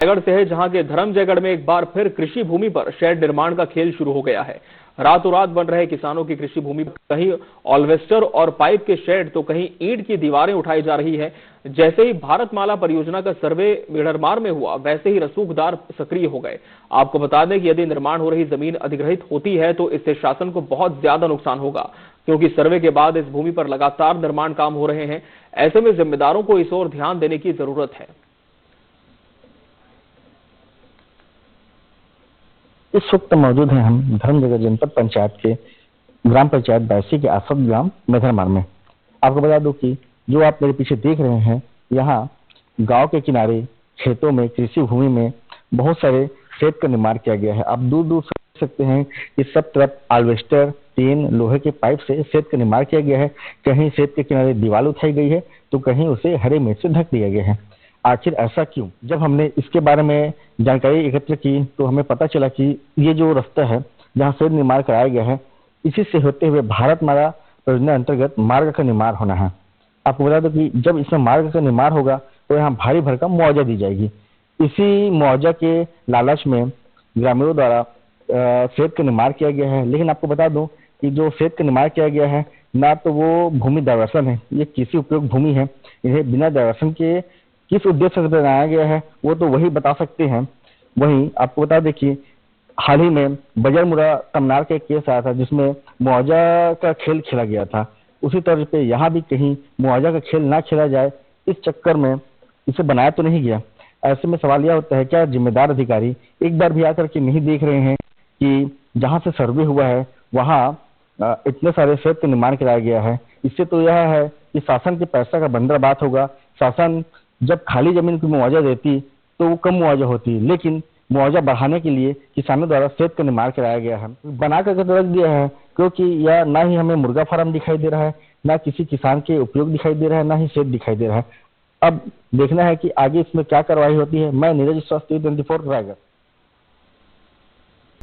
रायगढ़ से है, जहां के धर्मजयगढ़ में एक बार फिर कृषि भूमि पर शेड निर्माण का खेल शुरू हो गया है। रातों रात बन रहे किसानों की कृषि भूमि पर कहीं ऑलवेस्टर और पाइप के शेड तो कहीं ईंट की दीवारें उठाई जा रही है। जैसे ही भारतमाला परियोजना का सर्वे बिड़रमार में हुआ, वैसे ही रसूखदार सक्रिय हो गए। आपको बता दें कि यदि निर्माण हो रही जमीन अधिग्रहित होती है तो इससे शासन को बहुत ज्यादा नुकसान होगा, क्योंकि सर्वे के बाद इस भूमि पर लगातार निर्माण काम हो रहे हैं। ऐसे में जिम्मेदारों को इस ओर ध्यान देने की जरूरत है। इस वक्त मौजूद हैं हम धर्मजयगढ़ जनपद पंचायत के ग्राम पंचायत बैसी के आसपास ग्राम मेधरमार में। आपको बता दूं कि जो आप मेरे पीछे देख रहे हैं, यहाँ गांव के किनारे खेतों में कृषि भूमि में बहुत सारे शेड का निर्माण किया गया है। आप दूर दूर से देख सकते हैं कि सब तरफ एल्वेस्टर, टीन, लोहे के पाइप से शेड का निर्माण किया गया है। कहीं शेड के किनारे दीवार उठाई गई है तो कहीं उसे हरे मिर्च से ढक दिया गया है। आखिर ऐसा क्यों? जब हमने इसके बारे में जानकारी एकत्र की तो हमें पता चला कि ये जो रास्ता है जहाँ शेड निर्माण कराया गया है, इसी से होते हुए भारतमाला परियोजना अंतर्गत मार्ग का निर्माण होना है। आपको बता दो कि जब इसमें मार्ग का निर्माण होगा तो यहाँ भारी भरकम मुआवजा दी जाएगी। इसी मुआवजा के लालच में ग्रामीणों द्वारा शेड का निर्माण किया गया है। लेकिन आपको बता दूं कि जो शेड का निर्माण किया गया है, ना तो वो भूमि डायवर्सन है, ये कृषि उपयोग भूमि है। इन्हें बिना डायवर्सन के किस उद्देश्य से बनाया गया है वो तो वही बता सकते हैं। वहीं आपको बता दें कि हाल ही में बजरमुरा तमनार का एक केस आया था जिसमें मुआवजा का खेल खेला गया था। उसी तरह पे यहाँ भी कहीं मुआवजा का खेल ना खेला जाए, इस चक्कर में इसे बनाया तो नहीं गया। ऐसे में सवाल यह होता है, क्या जिम्मेदार अधिकारी एक बार भी आकर के नहीं देख रहे हैं कि जहाँ से सर्वे हुआ है वहाँ इतने सारे शेड का निर्माण कराया गया है। इससे तो यह है कि शासन के पैसा का बंदरबात होगा। शासन जब खाली जमीन की मुआवजा देती तो वो कम मुआवजा होती, लेकिन मुआवजा बढ़ाने के लिए किसानों द्वारा शेड का निर्माण कराया गया है, बना करके रख दिया है। क्योंकि यह ना ही हमें मुर्गा फार्म दिखाई दे रहा है, ना किसी किसान के उपयोग दिखाई दे रहा है, ना ही शेड दिखाई दे रहा है। अब देखना है कि आगे इसमें क्या कार्रवाई होती है। मैं नीरज, स्वास्थ्य 24 रायगढ़।